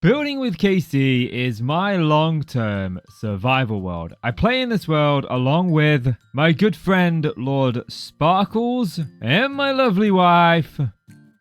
Building with KC is my long-term survival world. I play in this world along with my good friend Lord Sparkles and my lovely wife,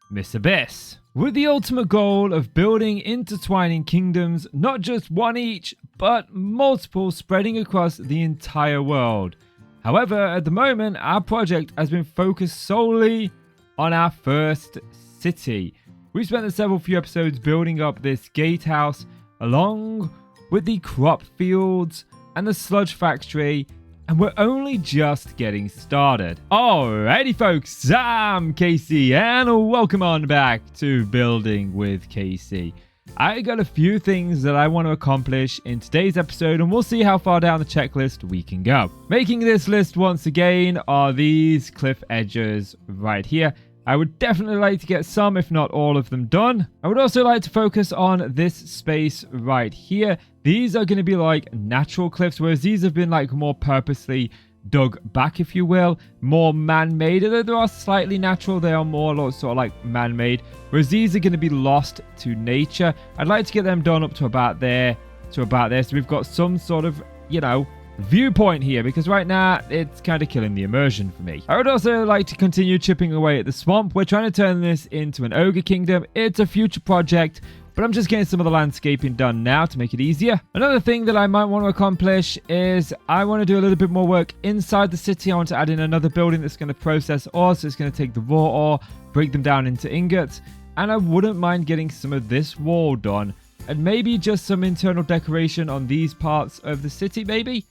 Miss Abyss, with the ultimate goal of building intertwining kingdoms, not just one each, but multiple spreading across the entire world. However, at the moment, our project has been focused solely on our first city. We spent the several few episodes building up this gatehouse along with the crop fields and the sludge factory, and we're only just getting started. Alrighty folks, I'm Casey and welcome on back to Building with KC. I got a few things that I want to accomplish in today's episode, and we'll see how far down the checklist we can go. Making this list once again are these cliff edges right here. I would definitely like to get some, if not all of them done. I would also like to focus on this space right here. These are going to be like natural cliffs, whereas these have been like more purposely dug back, if you will, more man-made. Although they are slightly natural, they are more sort of like man-made, whereas these are going to be lost to nature. I'd like to get them done up to about there, so we've got some sort of, you know, viewpoint here, because right now it's kind of killing the immersion for me. I would also like to continue chipping away at the swamp. We're trying to turn this into an ogre kingdom. It's a future project, but I'm just getting some of the landscaping done now to make it easier. Another thing that I might want to accomplish is I want to do a little bit more work inside the city. I want to add in another building that's going to process ore, so it's going to take the raw ore, break them down into ingots, and I wouldn't mind getting some of this wall done, and maybe just some internal decoration on these parts of the city, maybe?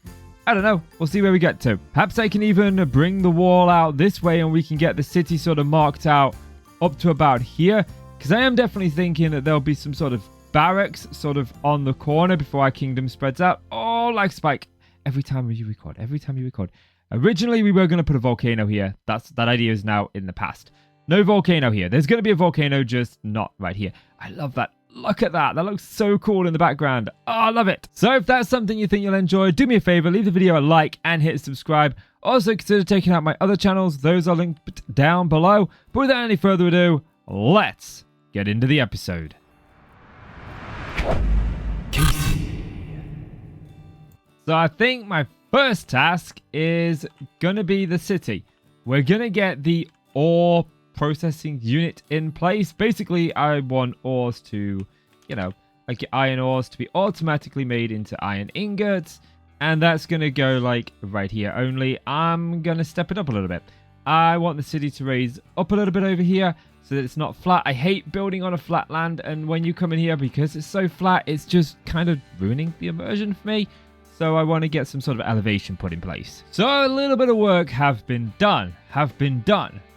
I don't know. We'll see where we get to. Perhaps I can even bring the wall out this way and we can get the city sort of marked out up to about here. Because I am definitely thinking that there'll be some sort of barracks sort of on the corner before our kingdom spreads out. Oh, like Spike. Every time you record. Originally, we were going to put a volcano here. That idea is now in the past. No volcano here. There's going to be a volcano, just not right here. I love that. Look at that. That looks so cool in the background. Oh, I love it. So if that's something you think you'll enjoy, do me a favor, leave the video a like and hit subscribe. Also consider checking out my other channels. Those are linked down below. But without any further ado, let's get into the episode. So I think my first task is going to be the city. We're going to get the ore processing unit in place. Basically, I want ores to, you know, like iron ores to be automatically made into iron ingots, and that's going to go like right here. Only I'm going to step it up a little bit. I want the city to raise up a little bit over here so that it's not flat. I hate building on a flat land, and when you come in here, because it's so flat, it's just kind of ruining the immersion for me. So I want to get some sort of elevation put in place. So a little bit of work has been done.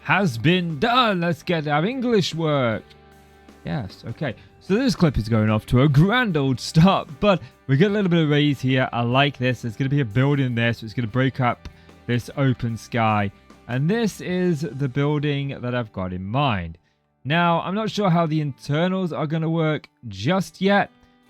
Let's get our English work. Yes, okay. So this clip is going off to a grand old start, but we get a little bit of raise here. I like this. There's going to be a building there, so it's going to break up this open sky. And this is the building that I've got in mind. Now, I'm not sure how the internals are going to work just yet,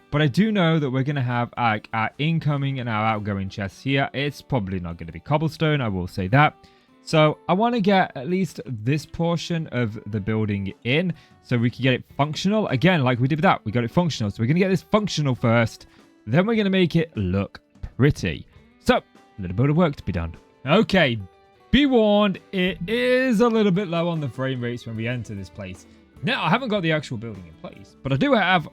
but I do know that we're going to have our incoming and our outgoing chests here. It's probably not going to be cobblestone, I will say that. So I want to get at least this portion of the building in so we can get it functional. Again, like we did with that, we got it functional. So we're going to get this functional first. Then we're going to make it look pretty. So a little bit of work to be done. Okay, be warned, it is a little bit low on the frame rates when we enter this place. Now, I haven't got the actual building in place, but I do have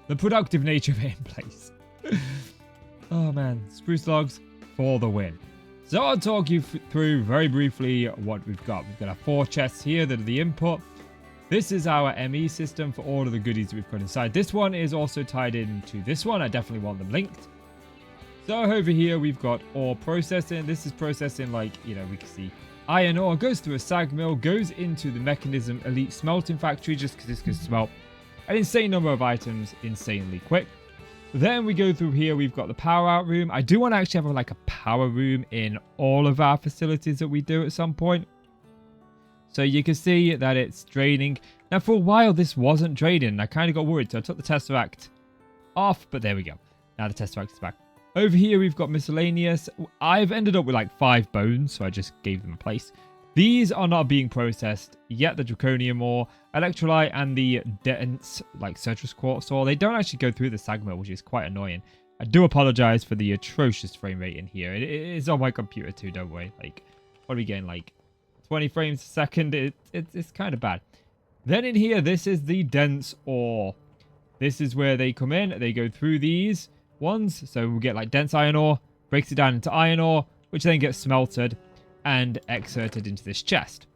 the productive nature of it in place. Oh man, spruce logs for the win. So I'll talk you through very briefly what we've got. We've got our 4 chests here that are the input. This is our ME system for all of the goodies that we've got inside. This one is also tied into this one. I definitely want them linked. So over here we've got ore processing. This is processing, like, you know, we can see iron ore goes through a sag mill, goes into the mechanism elite smelting factory just because this can smelt an insane number of items insanely quick. Then we go through here, we've got the power out room. I do want to actually have like a power room in all of our facilities that we do at some point. So you can see that it's draining. Now for a while this wasn't draining. I kind of got worried, so I took the Tesseract off, but there we go. Now the Tesseract is back. Over here we've got miscellaneous. I've ended up with like 5 bones, so I just gave them a place. These are not being processed yet. The draconium ore, electrolyte, and the dense like citrus quartz ore, they don't actually go through the sag mill, which is quite annoying. I do apologize for the atrocious frame rate in here. It is on my computer too, don't worry. Like, what are we getting? Like 20 frames a second? It's kind of bad. Then in here, this is the dense ore. This is where they come in. They go through these ones. So we'll get like dense iron ore, breaks it down into iron ore, which then gets smelted and exerted into this chest.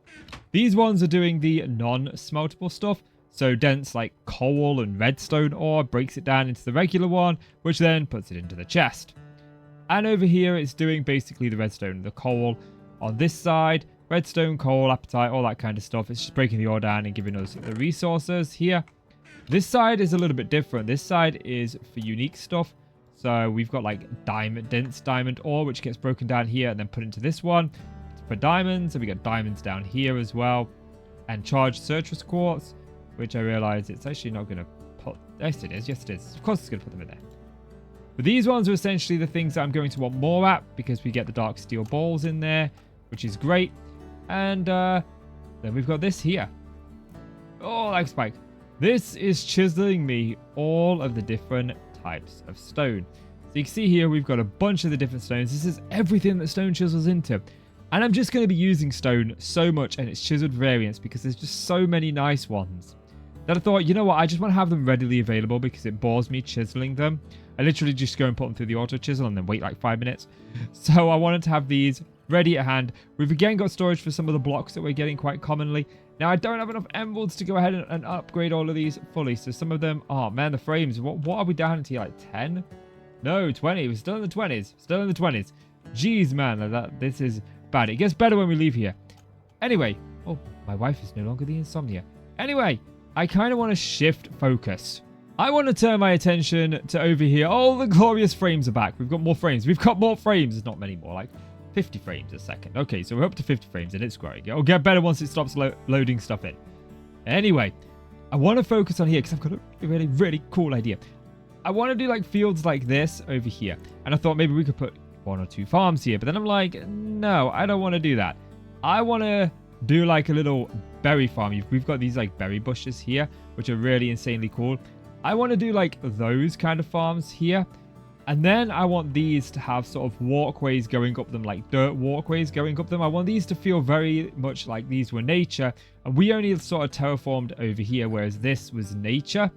These ones are doing the non-smeltable stuff. So dense like coal and redstone ore breaks it down into the regular one, which then puts it into the chest. And over here, it's doing basically the redstone and the coal on this side. Redstone, coal, apatite, all that kind of stuff. It's just breaking the ore down and giving us the resources here. This side is a little bit different. This side is for unique stuff. So we've got like dense diamond ore, which gets broken down here and then put into this one. It's for diamonds. So we got diamonds down here as well. And charged citrus quartz, which I realize it's actually not going to put. Yes, it is. Yes, it is. Of course, it's going to put them in there. But these ones are essentially the things that I'm going to want more at because we get the dark steel balls in there, which is great. And then we've got this here. Oh, like Spike. This is chiseling me all of the different types of stone. So you can see here we've got a bunch of the different stones. This is everything that stone chisels into. And I'm just going to be using stone so much and its chiseled variants because there's just so many nice ones that I thought, you know what, I just want to have them readily available because it bores me chiseling them. I literally just go and put them through the auto chisel and then wait like 5 minutes. So I wanted to have these ready at hand. We've again got storage for some of the blocks that we're getting quite commonly. Now I don't have enough emeralds to go ahead and upgrade all of these fully. So some of them, oh man, the frames, what are we down to, like 10? No, 20. We're still in the 20s. Still in the 20s. Jeez, man, this is bad. It gets better when we leave here. Anyway, oh, my wife is no longer the insomnia. Anyway, I kind of want to shift focus. I want to turn my attention to over here. Oh, the glorious frames are back. We've got more frames. We've got more frames. There's not many more, like 50 frames a second. Okay, so we're up to 50 frames and it's growing. It'll get better once it stops loading stuff in. Anyway, I want to focus on here because I've got a really, really cool idea. I want to do like fields like this over here. And I thought maybe we could put 1 or 2 farms here. But then I'm like, no, I don't want to do that. I want to do like a little berry farm. We've got these like berry bushes here, which are really insanely cool. I want to do like those kind of farms here. And then I want these to have sort of walkways going up them, like dirt walkways going up them. I want these to feel very much like these were nature. And we only sort of terraformed over here, whereas this was nature.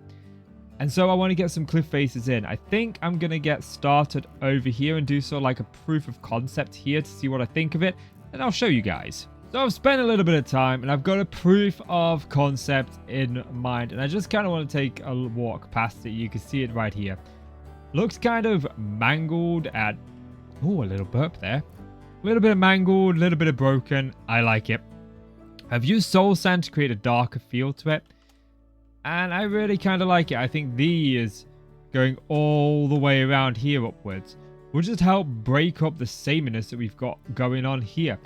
And so I want to get some cliff faces in. I think I'm going to get started over here and do sort of like a proof of concept here to see what I think of it. And I'll show you guys. So I've spent a little bit of time and I've got a proof of concept in mind. And I just kind of want to take a walk past it. You can see it right here. Looks kind of mangled at... Oh, a little burp there. A little bit of mangled, a little bit of broken. I like it. I've used soul sand to create a darker feel to it. And I really kind of like it. I think these going all the way around here upwards will just help break up the sameness that we've got going on here.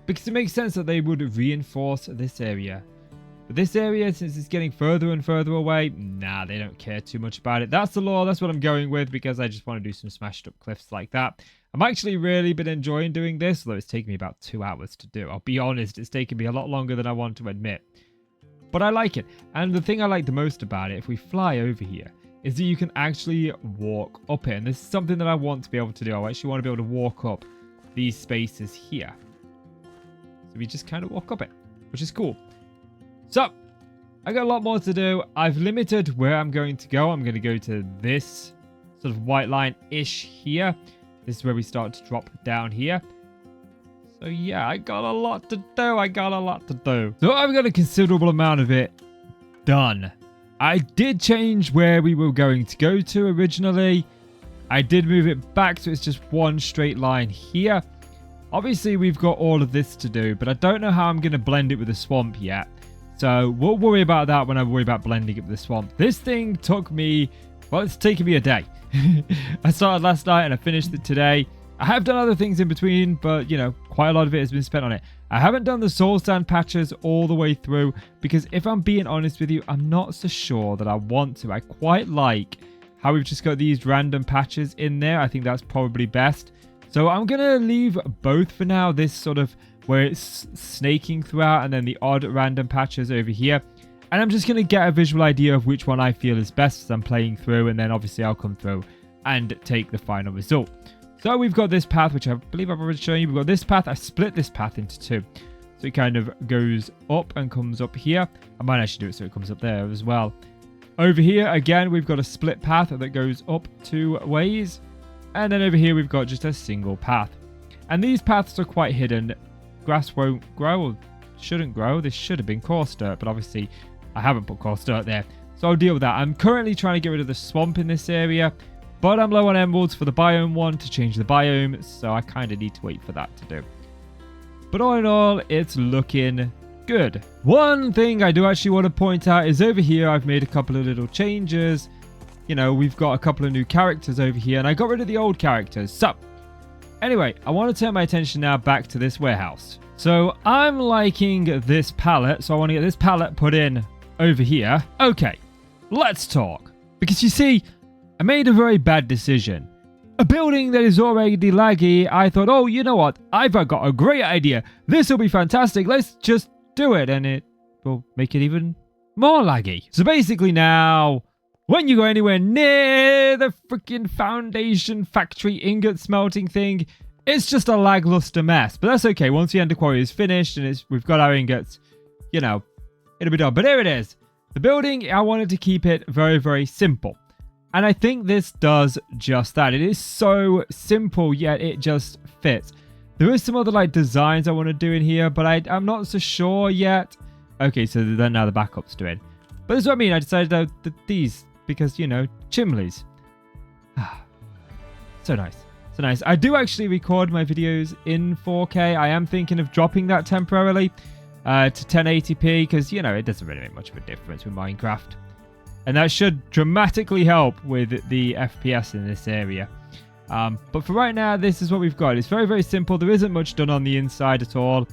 Because it makes sense that they would reinforce this area. But this area, since it's getting further and further away, nah, they don't care too much about it. That's the law. That's what I'm going with because I just want to do some smashed up cliffs like that. I'm actually really been enjoying doing this, although it's taken me about 2 hours to do. I'll be honest, it's taken me a lot longer than I want to admit. But I like it. And the thing I like the most about it, if we fly over here, is that you can actually walk up it. And this is something that I want to be able to do. I actually want to be able to walk up these spaces here. So we just kind of walk up it, which is cool. So, I got a lot more to do. I've limited where I'm going to go. I'm going to go to this sort of white line-ish here. This is where we start to drop down here. So yeah, I got a lot to do. So I've got a considerable amount of it done. I did change where we were going to go to originally. I did move it back so it's just one straight line here. Obviously, we've got all of this to do, but I don't know how I'm going to blend it with the swamp yet. So we'll worry about that when I worry about blending it with the swamp. This thing took me, well, it's taken me a day. I started last night and I finished it today. I have done other things in between, but, you know, quite a lot of it has been spent on it. I haven't done the soul sand patches all the way through because if I'm being honest with you, I'm not so sure that I want to. I quite like how we've just got these random patches in there. I think that's probably best. So I'm going to leave both for now. This sort of where it's snaking throughout, and then the odd random patches over here. And I'm just going to get a visual idea of which one I feel is best as I'm playing through, and then obviously I'll come through and take the final result. So we've got this path, which I believe I've already shown you. We've got this path. I split this path into two. So it kind of goes up and comes up here. I might actually do it so it comes up there as well. Over here, again, we've got a split path that goes up 2 ways. And then over here, we've got just a single path. And these paths are quite hidden. Grass won't grow, or shouldn't grow. This should have been coarse dirt, but obviously I haven't put coarse dirt there. So I'll deal with that. I'm currently trying to get rid of the swamp in this area, but I'm low on emeralds for the biome one to change the biome, so I kind of need to wait for that to do. But all in all, it's looking good. One thing I do actually want to point out is over here, I've made a couple of little changes. You know, we've got a couple of new characters over here, and I got rid of the old characters. So, anyway, I want to turn my attention now back to this warehouse. So, I'm liking this pallet, so I want to get this pallet put in over here. Okay, let's talk. Because you see, I made a very bad decision. A building that is already laggy, I thought, oh, you know what? I've got a great idea. This will be fantastic. Let's just do it, and it will make it even more laggy. So basically now, when you go anywhere near the freaking foundation factory ingot smelting thing, it's just a lackluster mess. But that's okay. Once the ender quarry is finished and we've got our ingots, you know, it'll be done. But here it is. The building, I wanted to keep it very, very simple. And I think this does just that. It is so simple, yet it just fits. There is some other like designs I want to do in here, but I'm not so sure yet. Okay, so then now the backup's doing. But that's what I mean. I decided these because, you know, chimneys. So nice. So nice. I do actually record my videos in 4K. I am thinking of dropping that temporarily to 1080p because, you know, it doesn't really make much of a difference with Minecraft. And that should dramatically help with the FPS in this area. But for right now, this is what we've got. It's very, very simple. There isn't much done on the inside at all,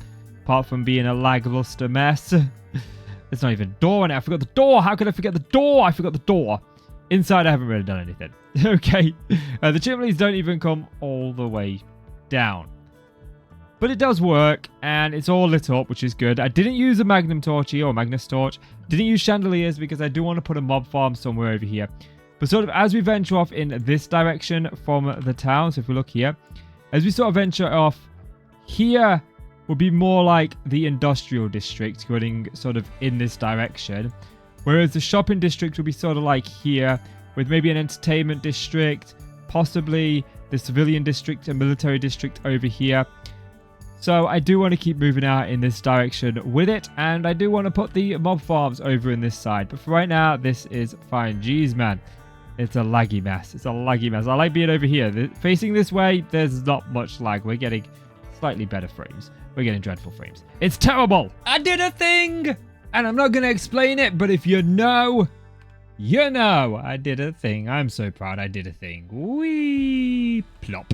apart from being a lackluster mess. There's not even a door on it. I forgot the door. How could I forget the door? I forgot the door. Inside, I haven't really done anything. Okay. The chimneys don't even come all the way down. But it does work, and it's all lit up, which is good. I didn't use a magnum torch here, or magnus torch. Didn't use chandeliers because I do want to put a mob farm somewhere over here. But sort of as we venture off in this direction from the town, so if we look here, as we sort of venture off here would be more like the industrial district going sort of in this direction. Whereas the shopping district would be sort of like here with maybe an entertainment district, possibly the civilian district and military district over here. So I do want to keep moving out in this direction with it, and I do want to put the mob farms over in this side. But for right now, this is fine. Jeez, man. It's a laggy mess. It's a laggy mess. I like being over here. Facing this way, there's not much lag. We're getting slightly better frames. We're getting dreadful frames. It's terrible. I did a thing, and I'm not going to explain it, but if you know, you know. I did a thing. I'm so proud I did a thing. Whee! Plop.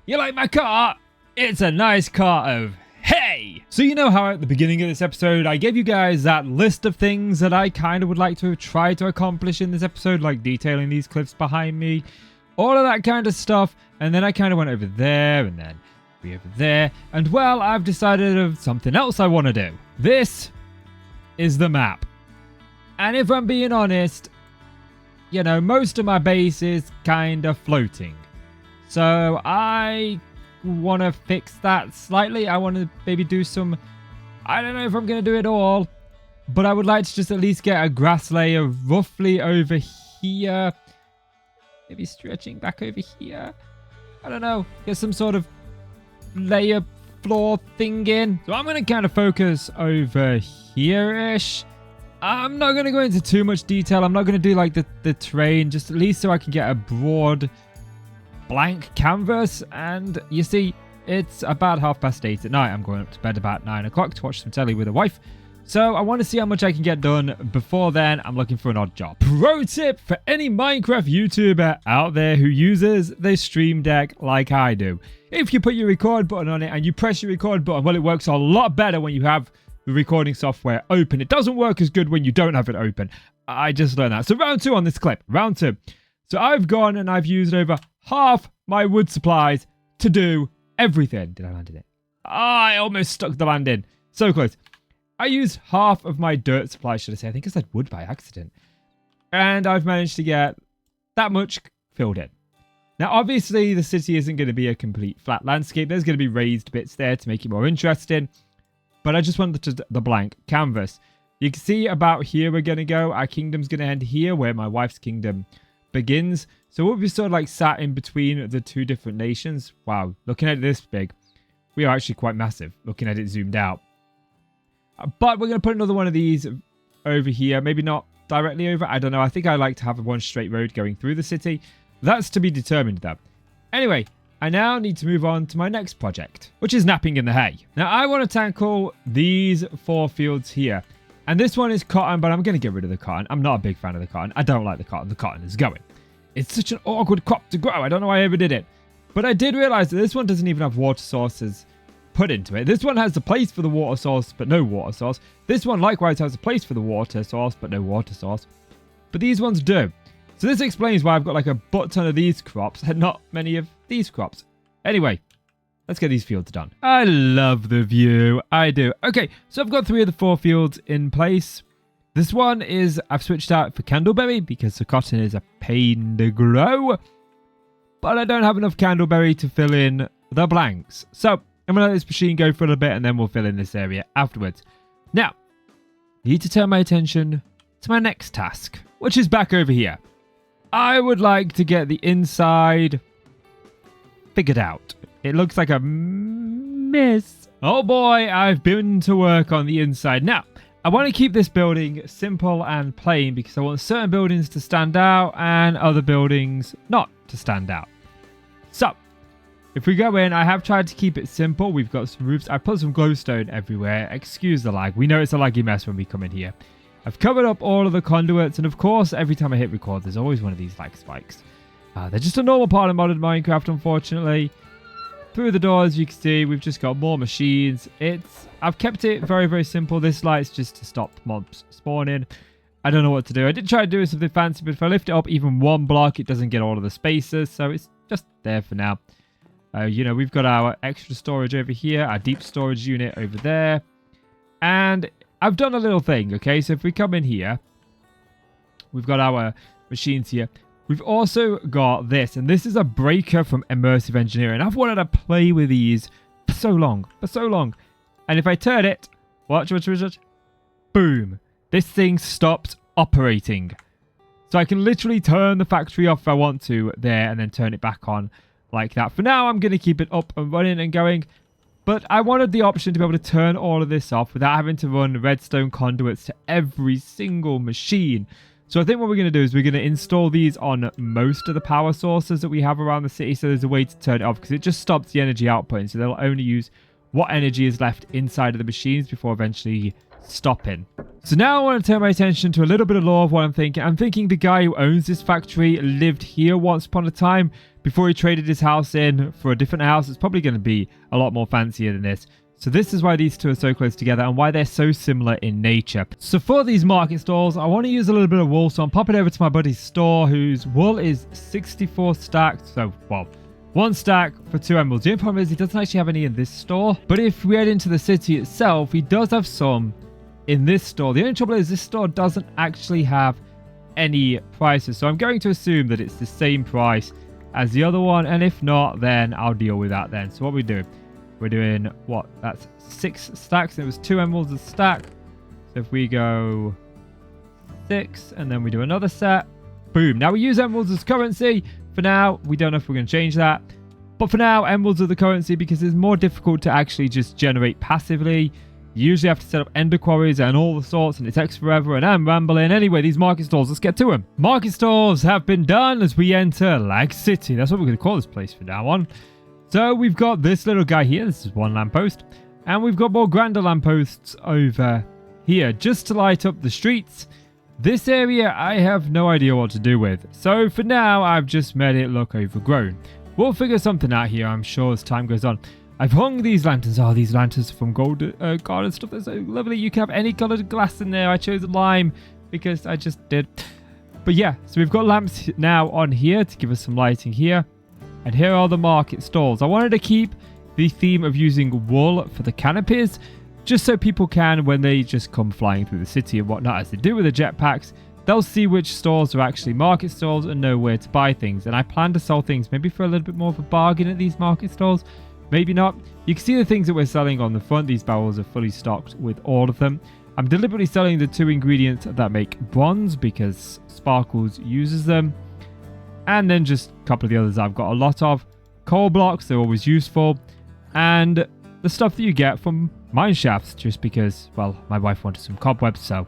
You like my car? It's a nice car of hey! So you know how at the beginning of this episode, I gave you guys that list of things that I kind of would like to try to accomplish in this episode, like detailing these cliffs behind me, all of that kind of stuff. And then I kind of went over there and then over there. And well, I've decided of something else I want to do. This is the map. And if I'm being honest, you know, most of my base is kind of floating. So I want to fix that slightly. I want to maybe do some, I don't know if I'm going to do it all, but I would like to just at least get a grass layer roughly over here, maybe stretching back over here. I don't know, get some sort of layer floor thing in. So I'm going to kind of focus over here-ish. I'm not going to go into too much detail. I'm not going to do like the terrain, just at least so I can get a broad blank canvas. And you see, it's about 8:30 at night. I'm going up to bed about 9 o'clock to watch some telly with a wife. So I want to see how much I can get done before then. I'm looking for an odd job. Pro tip for any Minecraft YouTuber out there who uses the Stream Deck like I do. If you put your record button on it and you press your record button, well, it works a lot better when you have the recording software open. It doesn't work as good when you don't have it open. I just learned that. So round 2 on this clip. Round 2. So I've gone and I've used over half my wood supplies to do everything. Did I land in it? Ah, I almost stuck the land in. So close. I used half of my dirt supply, should I say. I think I said wood by accident. And I've managed to get that much filled in. Now, obviously, the city isn't going to be a complete flat landscape. There's going to be raised bits there to make it more interesting. But I just wanted the blank canvas. You can see about here we're going to go. Our kingdom's going to end here where my wife's kingdom begins. So we'll be sort of like sat in between the two different nations. Wow, looking at it this big, we are actually quite massive, looking at it zoomed out. But we're going to put another one of these over here. Maybe not directly over. I don't know. I think I like to have one straight road going through the city. That's to be determined, though. Anyway, I now need to move on to my next project, which is napping in the hay. Now, I want to tackle these 4 fields here. And this one is cotton, but I'm going to get rid of the cotton. I'm not a big fan of the cotton. I don't like the cotton. The cotton is going. It's such an awkward crop to grow. I don't know why I ever did it. But I did realize that this one doesn't even have water sources put into it. This one has the place for the water source, but no water source. This one likewise has a place for the water source, but no water source. But these ones do. So this explains why I've got like a butt ton of these crops and not many of these crops. Anyway, let's get these fields done. I love the view. I do. Okay, so I've got 3 of the 4 fields in place. This one is, I've switched out for candleberry because the cotton is a pain to grow. But I don't have enough candleberry to fill in the blanks. So I'm going to let this machine go for a little bit and then we'll fill in this area afterwards. Now, I need to turn my attention to my next task, which is back over here. I would like to get the inside figured out. It looks like a mess. Oh boy, I've been to work on the inside. Now, I want to keep this building simple and plain because I want certain buildings to stand out and other buildings not to stand out. So, if we go in, I have tried to keep it simple. We've got some roofs. I put some glowstone everywhere. Excuse the lag. We know it's a laggy mess when we come in here. I've covered up all of the conduits. And of course, every time I hit record, there's always one of these lag spikes. They're just a normal part of modern Minecraft, unfortunately. Through the doors, you can see we've just got more machines. I've kept it very, very simple. This light's just to stop mobs spawning. I don't know what to do. I did try to do something fancy, but if I lift it up even 1 block, it doesn't get all of the spaces. So it's just there for now. We've got our extra storage over here, our deep storage unit over there. And I've done a little thing, okay? So if we come in here, we've got our machines here. We've also got this, and this is a breaker from Immersive Engineering. I've wanted to play with these for so long. And if I turn it, watch. Boom. This thing stopped operating. So I can literally turn the factory off if I want to there and then turn it back on like that. For now, I'm going to keep it up and running and going. But I wanted the option to be able to turn all of this off without having to run redstone conduits to every single machine. So I think what we're going to do is we're going to install these on most of the power sources that we have around the city. So there's a way to turn it off because it just stops the energy output. So they'll only use what energy is left inside of the machines before eventually stopping. So now I want to turn my attention to a little bit of lore of what I'm thinking. I'm thinking the guy who owns this factory lived here once upon a time before he traded his house in for a different house. It's probably going to be a lot more fancier than this. So this is why these two are so close together and why they're so similar in nature. So for these market stalls, I want to use a little bit of wool. So I'm popping over to my buddy's store whose wool is 64 stacks. So, well, 1 stack for 2 emeralds. The only problem is he doesn't actually have any in this store. But if we head into the city itself, he does have some in this store. The only trouble is this store doesn't actually have any prices. So I'm going to assume that it's the same price as the other one. And if not, then I'll deal with that then. So what we do, we're doing what? That's 6 stacks. It was 2 emeralds a stack. So if we go 6 and then we do another set, boom. Now we use emeralds as currency. For now, we don't know if we're going to change that. But for now, emeralds are the currency because it's more difficult to actually just generate passively. You usually have to set up ender quarries and all the sorts, and it takes forever, and I'm rambling. Anyway, these market stalls, let's get to them. Market stalls have been done as we enter Lag City. That's what we're going to call this place from now on. So we've got this little guy here. This is 1 lamppost. And we've got more grander lampposts over here just to light up the streets. This area, I have no idea what to do with. So for now, I've just made it look overgrown. We'll figure something out here, I'm sure, as time goes on. I've hung these lanterns. Oh, these lanterns from garden stuff. They're so lovely. You can have any coloured glass in there. I chose lime because I just did. But yeah, so we've got lamps now on here to give us some lighting here. And here are the market stalls. I wanted to keep the theme of using wool for the canopies, just so people can, when they just come flying through the city and whatnot, as they do with the jetpacks, they'll see which stores are actually market stalls and know where to buy things. And I plan to sell things maybe for a little bit more of a bargain at these market stalls. Maybe not. You can see the things that we're selling on the front. These barrels are fully stocked with all of them. I'm deliberately selling the 2 ingredients that make bronze because Sparkles uses them. And then just a couple of the others I've got a lot of. Coal blocks, they're always useful. And the stuff that you get from mine shafts, just because, well, my wife wanted some cobwebs, so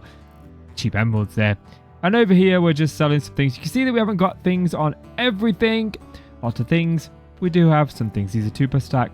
cheap emeralds there. And over here, we're just selling some things. You can see that we haven't got things on everything. Lots of things. We do have some things. These are 2 per stack,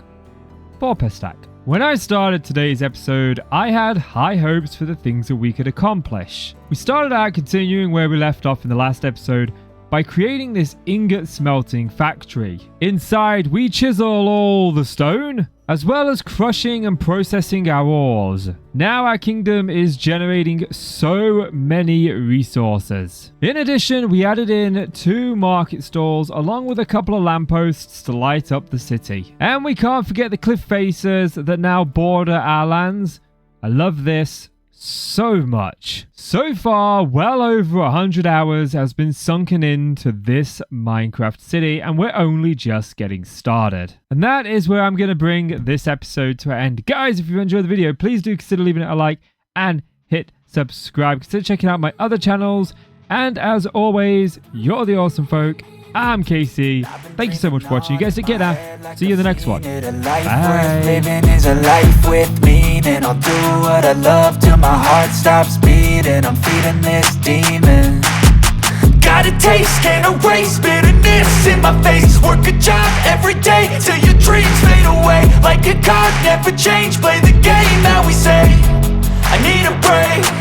4 per stack. When I started today's episode, I had high hopes for the things that we could accomplish. We started out continuing where we left off in the last episode by creating this ingot smelting factory. Inside, we chisel all the stone, as well as crushing and processing our ores. Now our kingdom is generating so many resources. In addition, we added in 2 market stalls along with a couple of lampposts to light up the city. And we can't forget the cliff faces that now border our lands. I love this so much. So far, well over 100 hours has been sunken into this Minecraft city, and we're only just getting started. And that is where I'm going to bring this episode to an end. Guys, if you enjoyed the video, please do consider leaving it a like and hit subscribe. Consider checking out my other channels. And as always, you're the awesome folk. I'm Casey. Thank you so much for watching. You guys take care now. See you in the next one. Bye. Living is a life with meaning. I'll do what I love till my heart stops beating. I'm feeding this demon. Got a taste, can't erase bitterness in my face. Work a job every day till your dreams fade away. Like a card, never change. Play the game that we say. I need a break.